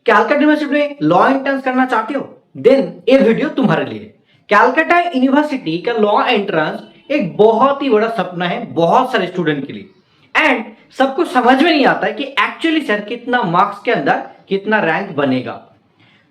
Calcutta university में law entrance करना चाहते हो, देन ये वीडियो तुम्हारे लिए। कैलकाटा यूनिवर्सिटी का लॉ एंट्रेंस एक बहुत ही बड़ा सपना है बहुत सारे स्टूडेंट के लिए। एंड सबको समझ में नहीं आता है कि एक्चुअली सर कितना मार्क्स के अंदर कितना रैंक बनेगा।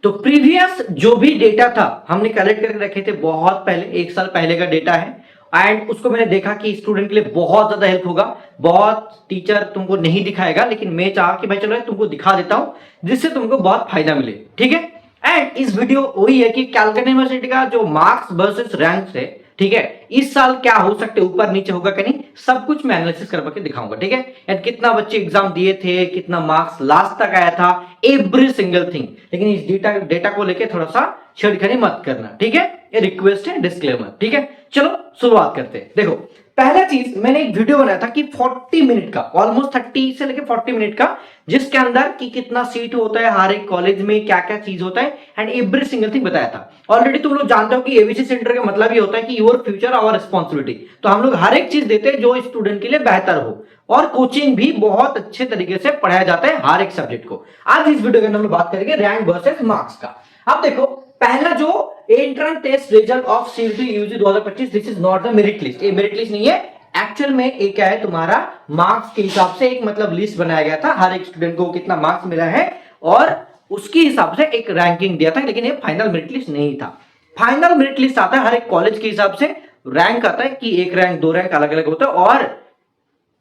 तो प्रीवियस जो भी डेटा था हमने कलेक्ट करके रखे थे, बहुत पहले 1 साल पहले का डेटा है। एंड उसको मैंने देखा कि स्टूडेंट के लिए बहुत ज्यादा हेल्प होगा। बहुत टीचर तुमको नहीं दिखाएगा, लेकिन मैं चाह कि भाई चलो तुमको दिखा देता हूं जिससे तुमको बहुत फायदा मिले, ठीक है। एंड इस वीडियो वही है कि कैलकाटा यूनिवर्सिटी का जो मार्क्स वर्सेस रैंक्स है, ठीक है, इस साल क्या हो सकते, ऊपर नीचे होगा कि नहीं, सब कुछ मैं एनालिसिस करके दिखाऊंगा, ठीक है। एंड कितना बच्चे एग्जाम दिए थे, कितना मार्क्स लास्ट तक आया था, एवरी सिंगल थिंग। लेकिन इस डेटा को लेके थोड़ा सा छेड़खानी मत करना, ठीक है। ये रिक्वेस्ट है, डिस्क्लेमर, ठीक है। चलो शुरुआत करते हैं। देखो पहला चीज, मैंने एक वीडियो बनाया था कि 40 मिनट का, ऑलमोस्ट 30 से लेके 40 मिनट का, जिसके अंदर कि कितना सीट होता है हर एक कॉलेज में, क्या क्या चीज होता है, एंड एवरी सिंगल थिंग बताया था। ऑलरेडी तुम लोग जानते हो कि एबीसी सेंटर का मतलब ये होता है कि योर फ्यूचर आवर रिस्पॉन्सिबिलिटी। तो हम लोग हर एक चीज देते हैं जो स्टूडेंट के लिए बेहतर हो, और कोचिंग भी बहुत अच्छे तरीके से पढ़ाया जाता है हर एक सब्जेक्ट को। आज इस वीडियो के अंदर हम लोग बात करेंगे रैंक वर्सेस मार्क्स का। अब देखो पहला जो entrance test result of CUET UG 2025, this is not the merit list. ये मेरिट लिस्ट नहीं है, एक्चुअल में एक क्या है, तुम्हारा मार्क्स के हिसाब से एक मतलब लिस्ट बनाया गया था, हर एक स्टूडेंट को कितना मार्क्स मिला है और उसके हिसाब से एक रैंकिंग दिया था। लेकिन ये फाइनल मेरिट लिस्ट नहीं था। फाइनल मेरिट लिस्ट आता है हर एक कॉलेज के हिसाब से, रैंक आता है कि 1 रैंक 2 रैंक अलग अलग होता है, और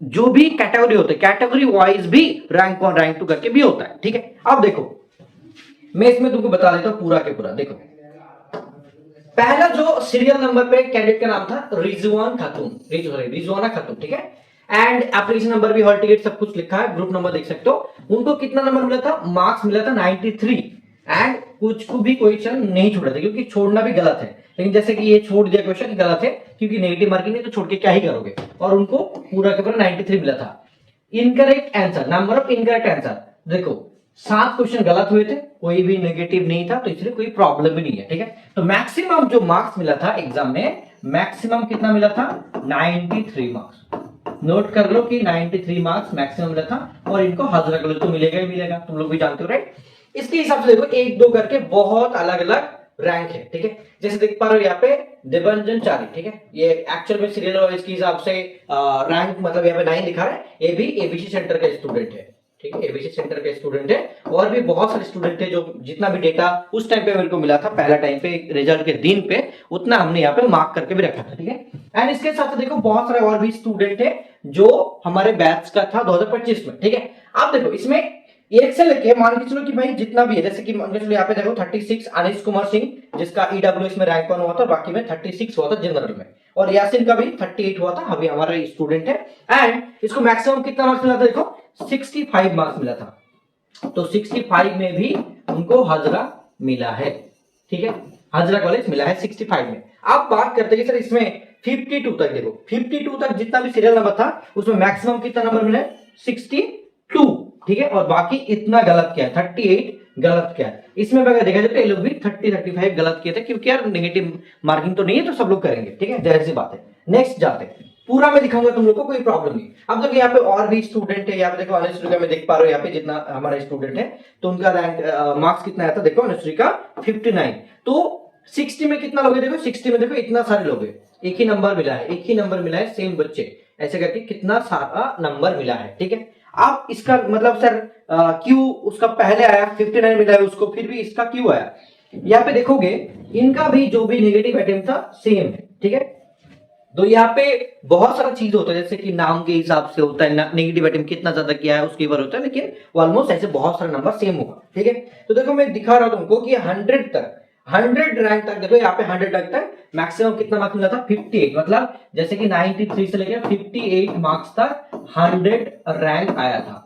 जो भी कैटेगरी होते हैं कैटेगरी वाइज भी रैंक 1 रैंक 2 करके भी होता है, ठीक है। अब देखो मैं इसमें तुमको बता देता हूं पूरा के पूरा। देखो पहला जो सीरियल नंबर पे कैंडिडेट का नाम था रिजवान खातून, रिजवाना खातून, ठीक है। एंड एप्लीकेशन नंबर भी, हॉल टिकट सब कुछ लिखा है, ग्रुप नंबर देख सकते हो। उनको कितना नंबर मिला था, मार्क्स मिला था 93। एंड कुछ को भी क्वेश्चन नहीं छोड़ा था, क्योंकि छोड़ना भी गलत है। लेकिन जैसे कि ये छोड़ दिया क्वेश्चन, गलत है, क्योंकि नेगेटिव मार्किंग है तो छोड़ के क्या ही करोगे। और उनको पूरा के पूरा 93 मिला था। Incorrect answer, number of incorrect answer, देखो 7 क्वेश्चन गलत हुए थे, कोई भी नेगेटिव नहीं था, तो इसलिए कोई प्रॉब्लम भी नहीं है, ठीक है। तो मैक्सिमम जो मार्क्स मिला था एग्जाम में, मैक्सिमम कितना मिला था, 93 मार्क्स। नोट कर लो कि 93 मार्क्स मैक्सिमम मिला था। और इनको हाजिरा कॉलेज तो मिलेगा ही मिलेगा, तुम लोग भी जानते हो, राइट। इसके हिसाब से देखो 1 2 करके बहुत अलग अलग रैंक है, ठीक है। जैसे देख पा रहे हो यहाँ पे देवंजन चारी, ठीक है, ये एक्चुअल में सीरियल वाइज के हिसाब से रैंक मतलब यहाँ पे 9 लिखा है। ये भी एबीसी सेंटर का स्टूडेंट है, ठीक है, एबीसी सेंटर के स्टूडेंट है। और भी बहुत सारे स्टूडेंट थे, जो जितना भी डेटा उस टाइम पे मेरे को मिला था, पहला टाइम पे रिजल्ट के दिन पे, उतना हमने यहाँ पे मार्क करके भी रखा था, ठीक है। एंड इसके साथ देखो बहुत सारे और भी स्टूडेंट है जो हमारे बैच का था 2025 में, ठीक है। आप देखो इसमें एक से लेके मान के चलो कि भाई जितना भी है, जैसे कि मान के चलो यहाँ पे देखो 36 अनिश कुमार सिंह, जिसका ईडब्ल्यूएस में रैंक 1 हुआ था, बाकी में 36 हुआ था जनरल में। और यासिन का भी 38 हुआ था, अभी हमारा स्टूडेंट है। एंड इसको मैक्सिमम कितना मार्क्स मिला था, देखो 65 मार्क्स मिला था। तो 65 में भी उनको हाजरा मिला है, ठीक है, हाजरा कॉलेज मिला है 65 में। आप बात करते हैं सर इसमें 52 तक, देखो 52 तक जितना भी सीरियल नंबर था उसमें मैक्सिमम कितना नंबर मिला है, 62, ठीक है। और बाकी इतना गलत क्या है, 38 गलत क्या है। इसमें अगर देखा जाए तो ये लोग भी 30 35 गलत किए थे, क्योंकि यार नेगेटिव मार्किंग तो नहीं है, तो सब लोग करेंगे, ठीक है, जाहिर सी बात है। नेक्स्ट जाते हैं, पूरा मैं दिखाऊंगा तुम लोग को, कोई प्रॉब्लम नहीं। अब देखो यहाँ पे और भी स्टूडेंट है, यहाँ पे देखो अनुश्री में देख पा रहे हो, यहाँ पे जितना हमारा स्टूडेंट है तो उनका रैंक मार्क्स कितना आया था, देखो अनुश्री का 59। तो 60 में कितना लोग, देखो 60 में देखो इतना सारे लोग है, एक ही नंबर मिला है, एक ही नंबर मिला है, सेम बच्चे, ऐसे करके कितना सारा नंबर मिला है, ठीक है। आप इसका मतलब सर क्यों उसका पहले आया 59 मिला है उसको, फिर भी इसका क्यों आया, यहाँ पे देखोगे इनका भी जो भी नेगेटिव अटेम्प्ट था सेम है, ठीक है। तो यहाँ पे बहुत सारा चीज होता है, जैसे कि नाम के हिसाब से होता है, नेगेटिव अटेम्प्ट कितना ज्यादा किया है उसके ऊपर होता है, लेकिन ऑलमोस्ट ऐसे बहुत सारे नंबर सेम होगा, ठीक है। तो देखो मैं दिखा रहा हूं तुमको कि 100 तक, 100 रैंक तक, देखो यहाँ पे 100 रैंक तक मैक्सिमम कितना मार्क्स मिला था, 58। मतलब जैसे कि 93 से लेकर 58 मार्क्स तक 100 रैंक आया था,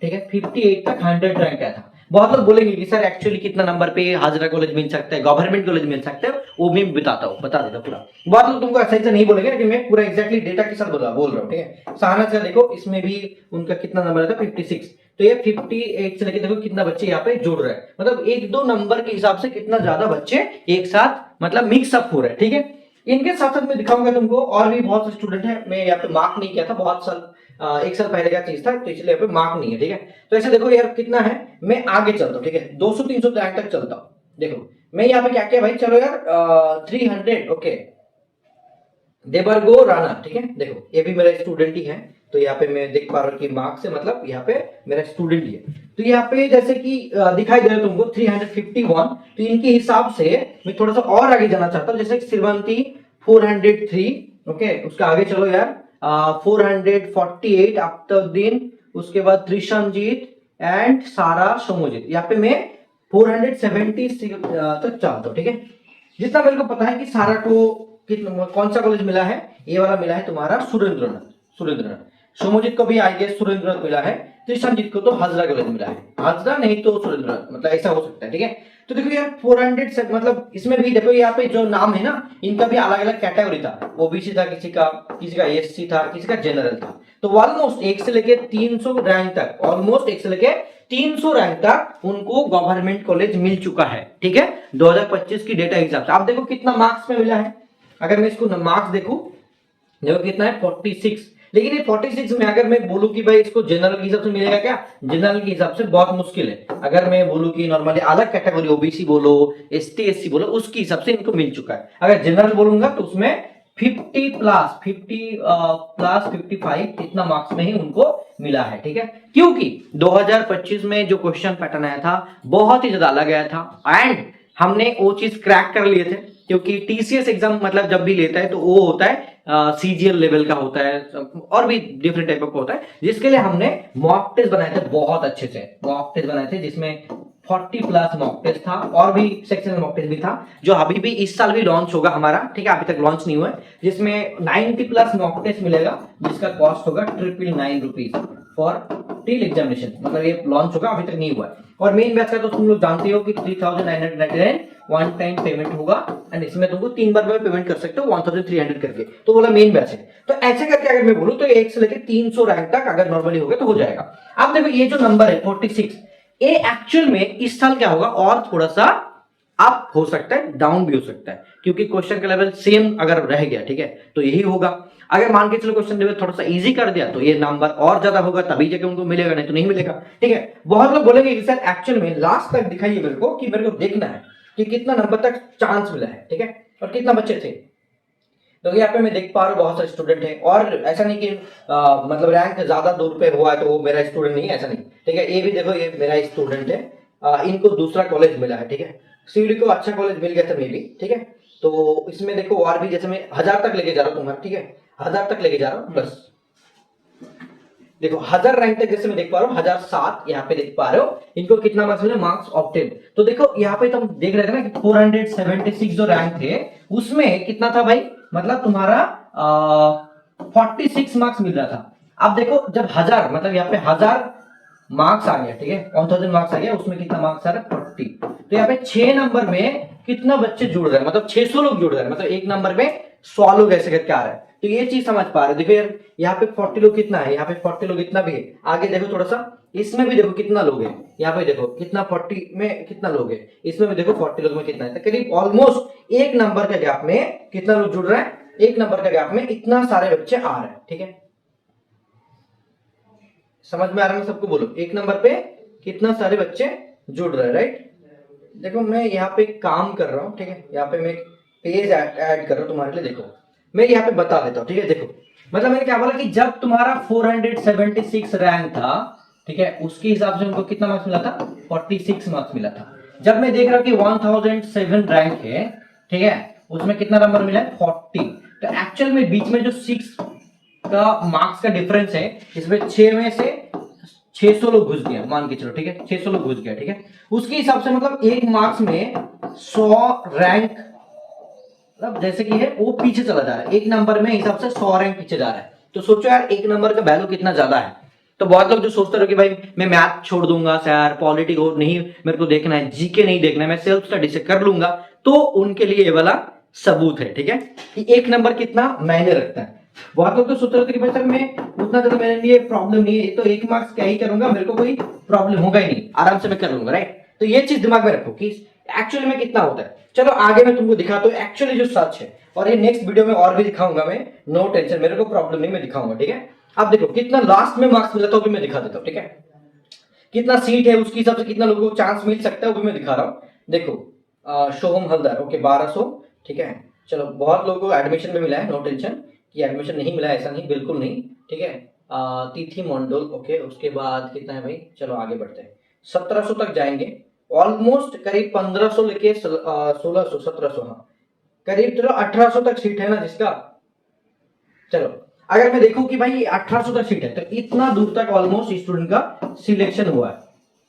ठीक है, 58 तक 100 रैंक आया था। बहुत लोग बोलेंगे कि सर एक्चुअली कितना नंबर पे हाजिरा कॉलेज मिल सकता है, गवर्नमेंट कॉलेज मिल सकता है, वो मैं बताता हूँ, बता देता पूरा। बहुत लोग तुमको ऐसा नहीं बोलेंगे, लेकिन मैं पूरा एग्जैक्टली डेटा के साथ बोल रहा हूँ, ठीक है। सहाना से देखो इसमें भी उनका कितना नंबर था, 56। तो ये 58 से लेके देखो कितना बच्चे यहाँ पे जुड़ रहे हैं, मतलब 1-2 नंबर के हिसाब से कितना ज्यादा बच्चे एक साथ मतलब मिक्सअप हो रहे हैं, ठीक है। इनके साथ साथ मैं दिखाऊंगा तुमको और भी बहुत से स्टूडेंट है, मैं यहाँ पे मार्क नहीं किया था, बहुत साल एक साल पहले का चीज था, तो इसलिए यहाँ पे मार्क नहीं है, ठीक है। तो ऐसे देखो यार कितना है, मैं आगे चलता हूँ, ठीक है, 200-300 रैंक तक चलता हूँ। देखो मैं यहाँ पे क्या किया भाई, चलो यार 300, ओके, देबरगो राणा, ठीक है। देखो ये भी मेरा स्टूडेंट ही है, तो यहाँ पे मैं देख पा रहा हूँ कि मार्क्स से मतलब यहाँ पे मेरा स्टूडेंट ही है। तो यहाँ पे जैसे कि दिखाई दे रहा है तुमको 351, तो इनके हिसाब से मैं थोड़ा सा और आगे जाना चाहता हूँ, जैसे श्रीवंती 403, ओके, उसका आगे चलो यार 448 अख्तरुद्दीन, उसके बाद त्रिशंजीत एंड सारा सोमोजित, यहाँ पे मैं 470 तक चलता हूँ, ठीक है। जितना मेरे को पता है कि सारा को कितना कौन सा कॉलेज मिला है, ये वाला मिला है तुम्हारा सुरेंद्रनाथ। सोमोजित को भी आई गेस सुरेंद्रनाथ मिला है, त्रिशंजीत को तो हाजरा कॉलेज मिला है, हाजरा नहीं तो सुरेंद्रनाथ, मतलब ऐसा हो सकता है, ठीक है। तो देखो यार 400 से मतलब इसमें भी देखो यहाँ पे जो नाम है ना, इनका भी अलग अलग कैटेगरी था, ओबीसी था किसी का एससी था, किसी का जनरल था। तो ऑलमोस्ट 1 से लेके 300 रैंक तक, ऑलमोस्ट 1 से लेके 300 रैंक तक उनको गवर्नमेंट कॉलेज मिल चुका है, ठीक है, 2025 की डेटा हिसाब से। आप देखो कितना मार्क्स में मिला है, अगर मैं इसको मार्क्स देखूं, देखो कितना है 46। लेकिन ये 46 में अगर मैं बोलूं कि भाई इसको जनरल के हिसाब से मिलेगा क्या, जनरल के हिसाब से बहुत मुश्किल है। अगर मैं बोलूं कि नॉर्मली अलग कैटेगरी ओबीसी बोलो, एसटी एससी बोलो, उसके हिसाब से इनको मिल चुका है। अगर जनरल बोलूंगा तो उसमें 50 प्लस 55 इतना मार्क्स में ही उनको मिला है, ठीक है। क्योंकि 2025 में जो क्वेश्चन पैटर्न आया था बहुत ही ज्यादा अलग आया था, एंड हमने वो चीज क्रैक कर लिए थे, क्योंकि टीसीएस एग्जाम मतलब जब भी लेता है तो वो होता है सीजीएल लेवल का होता है, और भी डिफरेंट टाइप का होता है, जिसके लिए हमने मॉक टेस्ट बनाए थे, बहुत अच्छे से मॉक टेस्ट बनाए थे, जिसमें 40 प्लस मॉक टेस्ट था, और भी सेक्शनल मॉक टेस्ट भी था, जो अभी भी इस साल भी लॉन्च होगा हमारा, ठीक है, अभी तक लॉन्च नहीं हुआ है, जिसमें 90 प्लस मॉक टेस्ट मिलेगा, जिसका कॉस्ट होगा 999 रुपीज फॉर टिल एग्जामिनेशन, मतलब ये लॉन्च होगा, अभी तक नहीं हुआ है। और मेन बैच का तो तुम लोग जानते हो कि 3999 वन टाइम पेमेंट होगा, एंड इसमें तुमको 3 बार में पेमेंट कर सकते हो 1300 करके, तो बोला मेन बैच है। तो ऐसे करके अगर मैं बोलूं तो 1 से लेकर 300 रैंक तक अगर नॉर्मली हो गया तो हो जाएगा। अब देखो ये जो नंबर है 46, ये एक्चुअल में इस साल क्या होगा, और थोड़ा सा अप हो सकता है, डाउन भी हो सकता है, क्योंकि क्वेश्चन का लेवल सेम अगर रह गया, ठीक है, तो यही होगा। अगर मान के चलो क्वेश्चन लेवल थोड़ा सा इजी कर दिया तो ये नंबर और ज्यादा होगा, तभी जाके उनको मिलेगा, नहीं तो नहीं मिलेगा, ठीक है। बहुत लोग बोलेंगे कि सर एक्चुअल में लास्ट तक दिखाइए मेरे को, कि मेरे को देखना है कि कितना नंबर तक चांस मिला है, ठीक है, और कितना बच्चे थे। तो यहाँ पे मैं देख पा रहा हूँ बहुत सारे स्टूडेंट हैं, और ऐसा नहीं कि मतलब रैंक ज्यादा दूर पे हुआ है तो वो मेरा स्टूडेंट नहीं है, ऐसा नहीं, ठीक है। ये भी देखो ये मेरा स्टूडेंट है, इनको दूसरा कॉलेज मिला है, ठीक है, सीडी को अच्छा कॉलेज मिल गया था मे भी, ठीक है। तो इसमें देखो और भी, जैसे मैं 1000 तक लेके जा रहा हूँ तुम्हारा, ठीक है, 1000 तक लेके जा रहा हूँ, प्लस देखो 1000 रैंक तक जैसे मैं देख पा रहा हूँ, 1007 यहाँ पे देख पा रहे हो, इनको कितना मार्क्स मिले, मार्क्स ऑब्टेन। तो देखो यहाँ पे तुम देख रहे थे ना कि 476 जो रैंक थे उसमें कितना था भाई, मतलब तुम्हारा 46 मार्क्स मिल रहा था। अब देखो जब 1000 मतलब यहाँ पे 1000 मार्क्स आ गया, ठीक है, 1000 मार्क्स आ गया, उसमें कितना मार्क्स आ रहा है 40, तो यहाँ पे 6 नंबर में कितना बच्चे जुड़ रहे हैं, मतलब 600 लोग जुड़ रहे हैं, मतलब एक नंबर में 100 लोग ऐसे करके आ रहे हैं। तो ये चीज समझ पा रहे हो। देखो यार यहाँ पे 40 लोग कितना है, यहाँ पे 40 लोग इतना भी है, आगे देखो थोड़ा सा, इसमें भी देखो कितना लोग है, यहाँ पे देखो कितना 40 में कितना लोग है, इसमें भी देखो 40 लोग में कितना है, तो करीब ऑलमोस्ट एक नंबर के गैप में कितना लोग जुड़ रहे हैं, एक नंबर के गैप में इतना सारे बच्चे आ रहे हैं, ठीक है। समझ में आ रहा है सबको, बोलो एक नंबर पे कितना सारे बच्चे जुड़ रहे हैं, राइट। देखो मैं यहाँ पे काम कर रहा हूँ, ठीक है, यहाँ पे मैं पेज ऐड कर रहा हूँ तुम्हारे लिए, देखो मैं यहाँ पे बता देता हूँ, ठीक है। देखो मतलब मैंने क्या बोला कि जब तुम्हारा 476 रैंक था, ठीक है, उसके हिसाब से उनको कितना मार्क्स मिला था, 46 मार्क्स मिला था। जब मैं देख रहा हूँ कि 1007 रैंक है, ठीक है, उसमें कितना नंबर मिला है 40, तो एक्चुअल में बीच में जो 6 का मार्क्स का डिफरेंस है, इसमें 6 में से 600 लोग घुस गया, मान के चलो, ठीक है, 600 लोग घुस गया, ठीक है, उसके हिसाब से मतलब एक मार्क्स में 100 रैंक, मतलब जैसे कि है वो पीछे चला जा रहा है, एक नंबर में हिसाब से 100 रैंक पीछे जा रहा है। तो सोचो यार एक नंबर का वैल्यू कितना ज्यादा है। तो बहुत लोग जो सोचते रहो कि भाई मैं मैथ छोड़ दूंगा सर, पॉलिटिक्स और नहीं मेरे को देखना है, जीके नहीं देखना है, मैं सेल्फ स्टडी से कर लूंगा, तो उनके लिए ये वाला सबूत है, ठीक है, कि एक नंबर कितना मायने रखता है। बहुत लोग तो सोचते रहते कि भाई सर मैं उतना ज्यादा मेरे लिए प्रॉब्लम नहीं है, तो एक मार्क्स क्या ही करूंगा, मेरे को कोई प्रॉब्लम होगा ही नहीं, आराम से मैं कर लूंगा, राइट। तो ये चीज दिमाग में रखो कि एक्चुअली में कितना होता है। चलो आगे मैं तुमको दिखाता हूँ एक्चुअली जो सच है, और ये नेक्स्ट वीडियो में और भी दिखाऊंगा मैं, नो टेंशन, मेरे को प्रॉब्लम नहीं, मैं दिखाऊंगा, ठीक है। अब देखो कितना लास्ट में मार्क्स मिला था वो भी मैं दिखा देता हूँ, ठीक है। कितना सीट है उसके हिसाब से कितना लोगों को चांस मिल सकता है वो भी मैं दिखा रहा हूँ। देखो शोभम हलदर, ओके 1200, ठीक है। चलो बहुत लोगों को एडमिशन में मिला है, नो टेंशन कि एडमिशन नहीं मिला, ऐसा नहीं, बिल्कुल नहीं, ठीक है। तिथि मंडल, ओके, उसके बाद कितना है भाई, चलो आगे बढ़ते हैं, 1700 तक जाएंगे, ऑलमोस्ट करीब 1500 लेके 1600 1700, हाँ करीब चलो 1800 तक सीट है ना जिसका। चलो अगर मैं देखूं कि भाई 1800 तक सीट है तो इतना दूर तक ऑलमोस्ट स्टूडेंट का सिलेक्शन हुआ है,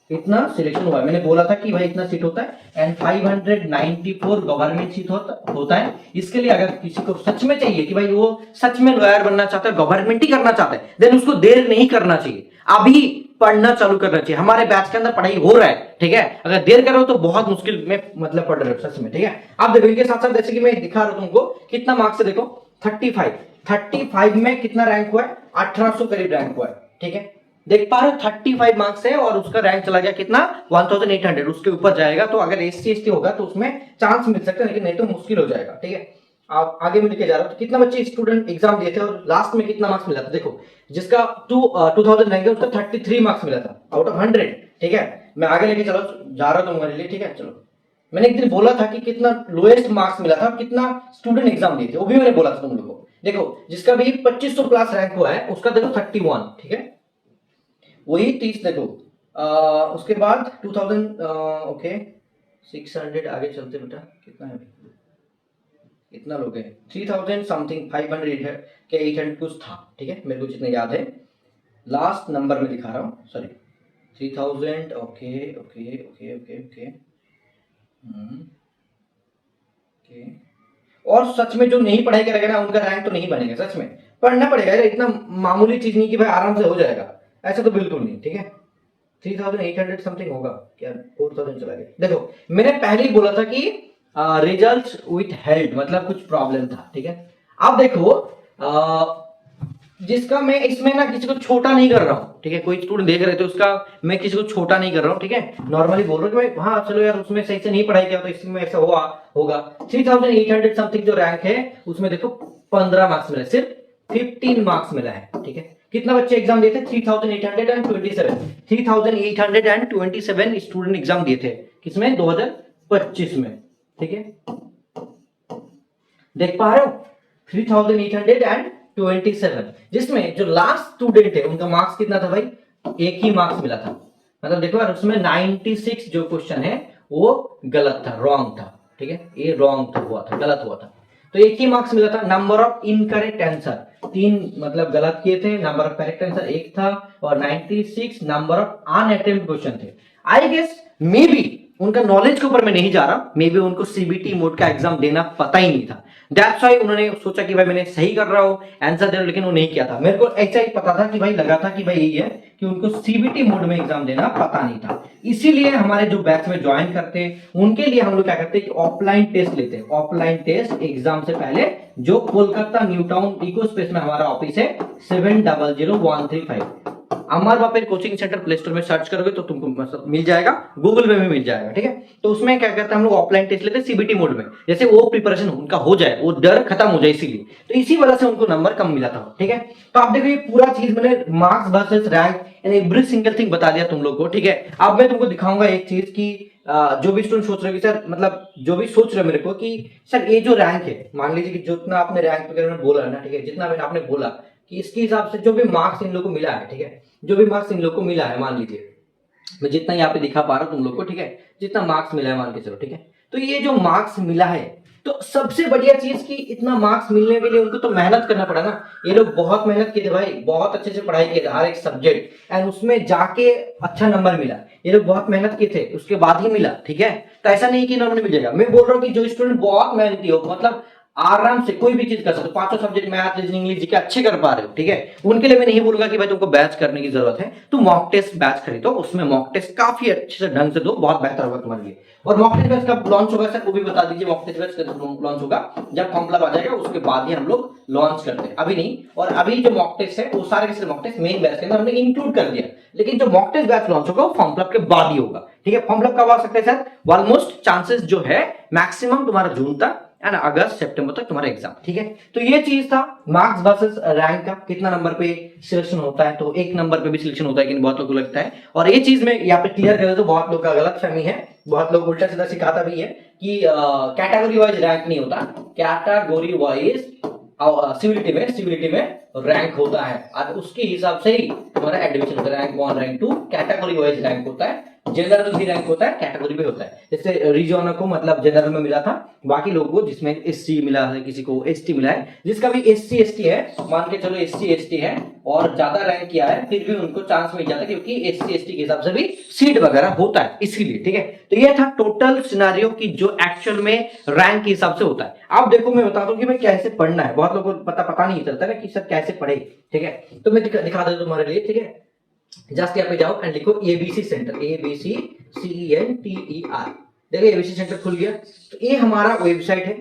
इतना सिलेक्शन हुआ है। मैंने बोला था कि भाई इतना सीट होता है, एंड 594 गवर्नमेंट सीट होता है। इसके लिए अगर किसी को सच में चाहिए कि भाई वो सच में लॉयर बनना चाहता है, गवर्नमेंट ही करना चाहता है, देन उसको देर नहीं करना चाहिए, अभी पढ़ना चालू करना चाहिए। हमारे बैच के अंदर पढ़ाई हो रहा है, ठीक है। अगर देर करो तो बहुत मुश्किल में मतलब पढ़ रहे हो सच में, ठीक है। आप देखो इनके साथ साथ जैसे कि मैं दिखा रहा हूं तुमको कितना मार्क्स है, देखो 35 में कितना रैंक हुआ है, 1800 करीब रैंक हुआ है, ठीक है। देख पा रहे हो 35 मार्क्स है और उसका रैंक चला गया कितना 1800, उसके ऊपर जाएगा। तो अगर SC ST होगा तो उसमें चांस मिल सकता है, लेकिन नहीं तो मुश्किल हो जाएगा, ठीक है। आप आगे में लेके जा रहा हूं तो कितना बच्चे स्टूडेंट एग्जाम दिए थे और लास्ट में कितना मार्क्स मिला था, देखो जिसका 2000 रैंक है उसका 33 मार्क्स मिला था आउट ऑफ 100, ठीक है। मैं आगे लेके चलो जा रहा हूं तुम्हारे लिए, ठीक है। चलो मैंने एक दिन बोला था कि कितना लोएस्ट मार्क्स मिला था, कितना स्टूडेंट एग्जाम दिए थे, वो भी मैंने बोला था तुम लोगों को। देखो जिसका भी 2500 प्लस रैंक हुआ है उसका देखो 31, ठीक है, वही 30 देखो। उसके बाद 2000, ओके 600, आगे चलते बेटा कितना है, इतना लोग हैं 3000 समथिंग, 500 के 800 कुछ था, ठीक है, मेरे को जितना याद है। लास्ट नंबर में दिखा रहा हूँ, sorry 3000, okay okay okay okay okay okay. और सच में जो नहीं पढ़ाई करेगा ना उनका रैंक तो नहीं बनेगा, सच में पढ़ना पड़ेगा, इतना मामूली चीज नहीं कि भाई आराम से हो जाएगा, ऐसा तो बिल्कुल नहीं, ठीक है। 3800 समथिंग होगा क्या, 4000 चला गया। देखो मैंने पहले ही बोला था कि रिजल्ट्स विथ हेल्ड मतलब कुछ प्रॉब्लम था, ठीक है। अब देखो जिसका मैं इसमें ना किसी को छोटा नहीं कर रहा हूँ, ठीक है, कोई स्टूडेंट देख रहे थे उसका मैं किसी को छोटा नहीं कर रहा हूँ, ठीक है। नॉर्मली बोल रहा हूँ कि भाई हाँ चलो यार उसमें सही से नहीं पढ़ाई किया तो इसमें ऐसा हुआ होगा। 3800 समथिंग जो रैंक है उसमें देखो 15 मार्क्स मिला, सिर्फ 15 मार्क्स मिला है, ठीक है। कितना बच्चे एग्जाम दिए थे, 3827 स्टूडेंट एग्जाम दिए थे, किसमें 2025 में, ठीक है। देख पा रहे हो 3827, जिसमें जो लास्ट स्टूडेंट है उनका मार्क्स कितना था भाई, एक ही मार्क्स मिला था। मतलब देखो यार उसमें 96 जो क्वेश्चन है वो गलत था, रॉन्ग था, ठीक है, ये रॉन्ग था, हुआ था, गलत हुआ था, तो एक ही मार्क्स मिला था। नंबर ऑफ इनकरेक्ट आंसर 3 मतलब गलत किए थे, नंबर ऑफ करेक्ट आंसर 1 था, और 96 नंबर ऑफ अनअटेम्प्ट क्वेश्चन थे। आई गेस मे बी उनका नॉलेज के ऊपर मैं नहीं जा रहा, मे बी उनको CBT मोड का एग्जाम देना पता ही नहीं था, दैट्स व्हाई उन्होंने सोचा कि भाई मैंने सही कर रहा हूँ आंसर दे रहा हूं, लेकिन वो नहीं किया था। मेरे को ऐसा ही पता था कि भाई लगा था कि भाई यही है कि उनको CBT मोड में एग्जाम देना पता नहीं था। इसीलिए हमारे जो बैच में ज्वाइन करते हैं उनके लिए हम लोग क्या करते हैं कि ऑफलाइन टेस्ट लेते हैं, ऑफलाइन टेस्ट एग्जाम से पहले, जो Kolkata new town echo space में हमारा ऑफिस है 700135। अमर बापेर कोचिंग सेंटर प्ले स्टोर में सर्च करोगे तो तुमको मतलब मिल जाएगा, गूगल में भी मिल जाएगा, ठीक है। तो उसमें क्या करते हैं हम लोग ऑफलाइन टेस्ट लेते हैं CBT मोड में, जैसे वो प्रिपरेशन उनका हो जाए, वो डर खत्म हो जाए, इसीलिए तो इसी वजह से उनको नंबर कम मिला था, ठीक है। तो आप देखो ये पूरा चीज मैंने marks versus rank and every single thing बता दिया तुम लोग को, ठीक है। अब मैं तुमको दिखाऊंगा एक चीज की जो भी स्टूडेंट सोच रहे हो कि सर मतलब जो भी सोच रहे हो मेरे को कि सर ये जो रैंक है, मान लीजिए कि जितना आपने रैंक वगैरह में बोला है ना, ठीक है, जितना मैंने आपने बोला कि इसके हिसाब से जो भी मार्क्स इन लोग को मिला है, ठीक है, जो भी मार्क्स इन लोग को मिला है, मान लीजिए मैं जितना यहाँ पे दिखा पा रहा हूँ तुम लोग को, ठीक है, जितना मार्क्स मिला है मान के चलो, ठीक है। तो ये जो मार्क्स मिला है, तो सबसे बढ़िया चीज कि इतना मार्क्स मिलने के लिए उनको तो मेहनत करना पड़ा ना। ये लोग बहुत मेहनत किए थे भाई, बहुत अच्छे से पढ़ाई किए थे हर एक सब्जेक्ट, एंड उसमें जाके अच्छा नंबर मिला। ये लोग बहुत मेहनत किए थे, उसके बाद ही मिला, ठीक है। तो ऐसा नहीं कि नॉर्मली मिल जाएगा। मैं बोल रहा हूँ कि जो स्टूडेंट बहुत मेहनती हो, मतलब आराम से कोई भी चीज कर सकते हो, पांचों subject math reasoning English GK अच्छे कर पा रहे हो, ठीक है, उनके लिए मैं नहीं बोलूंगा कि भाई तुमको बैच करने की जरूरत है, तो मॉक टेस्ट बैच खरीदो, उसमें मॉक टेस्ट काफी अच्छे से ढंग से दो, बहुत बेहतर होगा तुम्हारे लिए। और मॉक टेस्ट बैच कब लॉन्च होगा सर वो भी बता दीजिए। मॉक टेस्ट बैच कब लॉन्च होगा, जब फॉर्म फिलअप आ जाएगा उसके बाद ही हम लोग लॉन्च करते हैं, अभी नहीं। और अभी जो मॉक टेस्ट है वो सारे के सारे मॉक टेस्ट मेन बैच के अंदर हमने इंक्लूड कर दिया, लेकिन जो मॉक टेस्ट बैच लॉन्च होगा वो फॉर्म फिलअप के बाद ही होगा, ठीक है। फॉर्म फिलअप कब आ सकता है सर, ऑलमोस्ट चांसेस जो है मैक्सिमम तुम्हारा जून तक, एंड अगस्त सितंबर तक तुम्हारा एग्जाम, ठीक है। तो ये चीज था मार्क्स वर्सेस रैंक का, कितना नंबर पे सिलेक्शन होता है। तो एक नंबर पे भी सिलेक्शन होता है कि बहुत लोगों को लगता है। और ये चीज में यहाँ पे क्लियर कर दो, बहुत लोग का गलत फहमी है, बहुत लोग उल्टा सीधा सिखाता भी है कि कैटेगरी वाइज रैंक नहीं होता, कैटेगरी वाइज सिविलिटी में रैंक होता है और उसके हिसाब से ही तुम्हारा एडमिशन होता है। Rank 1 rank 2 category wise rank होता है, जनरल भी रैंक होता है, कैटेगरी भी होता है। जैसे रिजोनर को मतलब जनरल में मिला था, बाकी लोगों को जिसमें एससी मिला है, किसी को एसटी मिला है, जिसका भी एससी एसटी है, मान के चलो एससी एसटी है और ज्यादा रैंक किया है, फिर भी उनको चांस मिल जाता है क्योंकि एससी एसटी के हिसाब से भी सीट वगैरह होता है, इसीलिए, ठीक है। तो ये था टोटल सिनेरियो की जो एक्चुअल में रैंक के हिसाब से होता है। अब देखो मैं बता दूं कि मैं कैसे पढ़ना है, बहुत लोगों को पता नहीं चलता ना कि सर कैसे पढ़े, ठीक है। तो मैं दिखा देता हूं तुम्हारे लिए, ठीक है। जस्ट यहाँ पे जाओ एंड लिखो एबीसी सेंटर, ABCCENTER। देखो एबीसी सेंटर खुल गया। तो ये हमारा वेबसाइट है।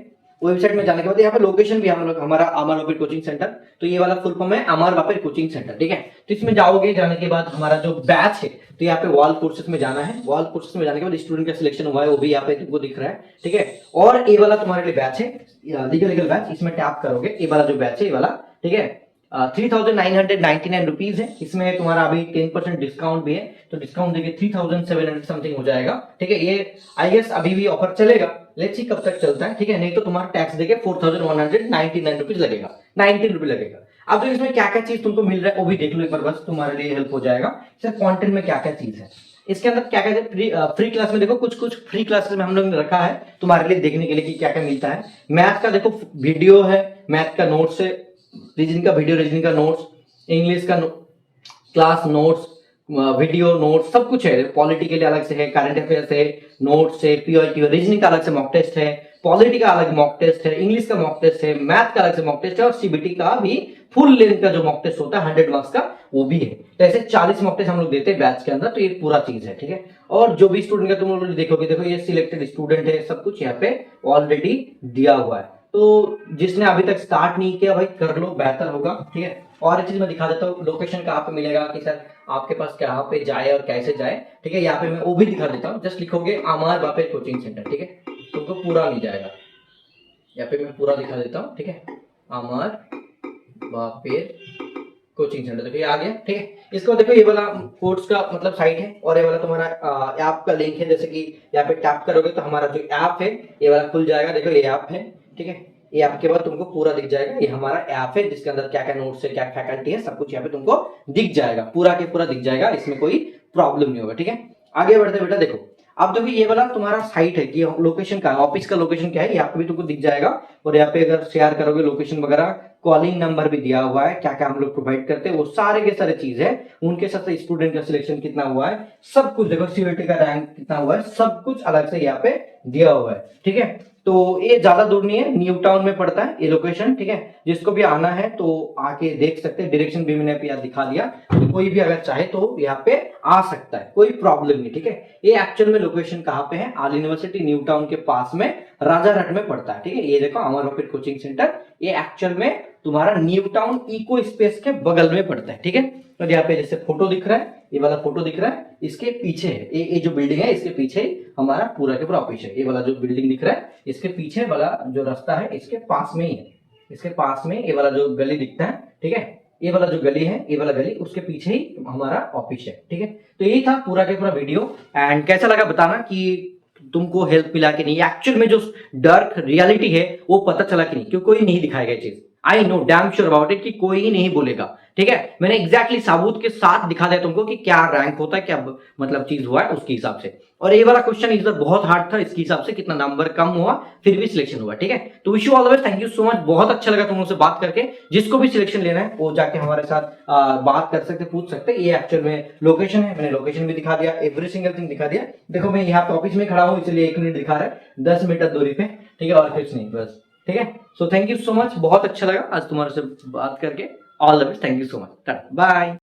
वेबसाइट में जाने के बाद यहाँ पे लोकेशन भी हम लोग हमारा अमर वापिर कोचिंग सेंटर, तो ये वाला फुल फॉर्म है अमर वापिर कोचिंग सेंटर, ठीक है। तो इसमें जाओगे, जाने के बाद हमारा जो बैच है, तो यहाँ पे वॉल कोर्सेज में जाना है। वॉल कोर्सेज में जाने के बाद स्टूडेंट का सिलेक्शन हुआ है वो भी यहाँ पे तुमको दिख रहा है, ठीक है। और ये वाला तुम्हारे लिए बैच है, लीगल बैच, इसमें टैप करोगे, ये वाला जो बैच है ये वाला, ठीक है। 3,999 रुपीज है। इसमें तुम्हारा अभी 10% डिस्काउंट भी है, तो डिस्काउंट देके 3,700 समथिंग हो जाएगा, ठीक है। ये आई गेस अभी भी ऑफर चलेगा, लेट्स सी कब तक चलता है, ठीक है। नहीं तो तुम्हारा टैक्स देके 4,199 रुपीज लगेगा, 19 रुपए लगेगा। अब तो इसमें क्या क्या चीज तुमको मिल रहा है वो भी देख लो एक बार, बस तुम्हारे लिए हेल्प हो जाएगा। सर कंटेंट में क्या क्या चीज है, इसके अंदर क्या क्या फ्री क्लास में देखो, कुछ फ्री क्लासेस में हम लोग ने रखा है तुम्हारे लिए देखने के लिए कि क्या क्या मिलता है। मैथ का देखो वीडियो है, मैथ का नोट्स है, रीजनिंग का वीडियो, रीजनिंग का नोट्स, इंग्लिश का क्लास नोट्स, वीडियो नोट्स, सब कुछ है। पॉलिटी के लिए अलग से है, करंट अफेयर्स है, नोट्स है, पीओटी, रीजनिंग का अलग से मॉक टेस्ट है, पॉलिटी का अलग मॉक टेस्ट है, इंग्लिश का मॉक टेस्ट है, मैथ का अलग से मॉक टेस्ट है, और सीबीटी का भी फुल लेंथ का जो मॉक टेस्ट होता है 100 मार्क्स का वो भी है। तो ऐसे 40 मॉक टेस्ट हम लोग देते हैं बैच के अंदर, तो ये पूरा चीज है, ठीक है। और जो भी स्टूडेंट का तुम लोग देखोगे, देखो ये सिलेक्टेड स्टूडेंट है, सब कुछ यहाँ पे ऑलरेडी दिया हुआ है। तो जिसने अभी तक स्टार्ट नहीं किया भाई कर लो, बेहतर होगा, ठीक है। और एक चीज मैं दिखा देता हूँ, लोकेशन कहाँ पे मिलेगा कि सर आपके पास कहाँ पे जाए और कैसे जाए, ठीक है। यहाँ पे मैं वो भी दिखा देता हूँ, जस्ट लिखोगे अमर वापिर कोचिंग सेंटर, ठीक है। तुमको पूरा मिल जाएगा, यहाँ पे मैं पूरा दिखा देता हूँ, ठीक है। अमर वापिर कोचिंग सेंटर, देखो ये आ गया, ठीक है। इसको देखो ये वाला कोर्स का मतलब साइट है, और ये वाला तुम्हारा ऐप का लिंक है। जैसे कि यहाँ पे टैप करोगे तो हमारा जो ऐप है ये वाला खुल जाएगा, देखो ये ऐप है, ठीक है। ये ऐप के बाद तुमको पूरा दिख जाएगा, ये हमारा ऐप है जिसके अंदर क्या क्या नोट्स है, क्या फैकल्टी है, सब कुछ यहाँ पे तुमको दिख जाएगा, पूरा के पूरा दिख जाएगा, इसमें कोई प्रॉब्लम नहीं होगा, ठीक है। आगे बढ़ते बेटा देखो, अब देखो ये वाला तुम्हारा साइट है कि लोकेशन का, ऑफिस का लोकेशन क्या है, यहाँ पे भी तुमको दिख जाएगा। और यहाँ पे अगर शेयर करोगे लोकेशन वगैरह, कॉलिंग नंबर भी दिया हुआ है, क्या क्या हम लोग प्रोवाइड करते हैं वो सारे के सारे चीज है। उनके साथ स्टूडेंट का सिलेक्शन कितना हुआ है, सब कुछ देखो, सीयूईटी का रैंक कितना हुआ है, सब कुछ अलग से यहाँ पे दिया हुआ है, ठीक है। तो ये ज्यादा दूर नहीं है, न्यू टाउन में पड़ता है ये लोकेशन, ठीक है। जिसको भी आना है तो आके देख सकते हैं, डायरेक्शन भी मैंने यहाँ दिखा दिया, तो कोई भी अगर चाहे तो यहाँ पे आ सकता है, कोई प्रॉब्लम नहीं, ठीक है। ये एक्चुअल में लोकेशन कहाँ पे है, आल यूनिवर्सिटी न्यू टाउन के पास में राजारहाट में पड़ता है, ठीक है। ये देखो अमर वापिर कोचिंग सेंटर, ये एक्चुअल में तुम्हारा न्यू टाउन इको स्पेस के बगल में पड़ता है, ठीक है। तो यहाँ पे जैसे फोटो दिख रहा है, ये वाला फोटो दिख रहा है, इसके पीछे है ये जो बिल्डिंग है, इसके पीछे हमारा पूरा के पूरा ऑफिस है। ये वाला जो बिल्डिंग दिख रहा है, इसके पीछे वाला जो रास्ता है इसके पास में ही है, इसके पास में ये वाला जो गली दिखता है, ठीक है। ये वाला जो गली है, ये वाला गली, उसके पीछे ही हमारा ऑफिस है, ठीक है। तो यही था पूरा के पूरा वीडियो, एंड कैसा लगा बताना कि तुमको हेल्प मिला कि नहीं, एक्चुअल में जो डार्क रियलिटी है वो पता चला कि नहीं, क्यों कोई नहीं दिखाएगा ये चीज। I know damn sure about it कि कोई ही नहीं बोलेगा, ठीक है। मैंने एग्जैक्टली साबूत के साथ दिखा दिया तुमको कि क्या रैंक होता है, क्या मतलब चीज हुआ है उसके हिसाब से। और ये वाला क्वेश्चन इस बार बहुत हार्ड था, इसके हिसाब से कितना नंबर कम हुआ फिर भी सिलेक्शन हुआ, ठीक है। तो wish you all the best, thank you so much, बहुत अच्छा लगा तुम लोगों से बात करके। जिसको भी सिलेक्शन लेना है वो जाके हमारे साथ बात कर सकते, पूछ सकते। ये एक्चुअल में लोकेशन है, मैंने लोकेशन भी दिखा दिया, एवरी सिंगल थिंग दिखा दिया। देखो मैं यहाँ पे ऑफिस में खड़ा हूँ, इसलिए 1 मिनट दिखा रहा है, 10 मीटर दूरी पे, ठीक है, और कुछ नहीं बस, ठीक है। So thank you so much, बहुत अच्छा लगा आज तुम्हारे से बात करके। All the best, thank you so much, bye.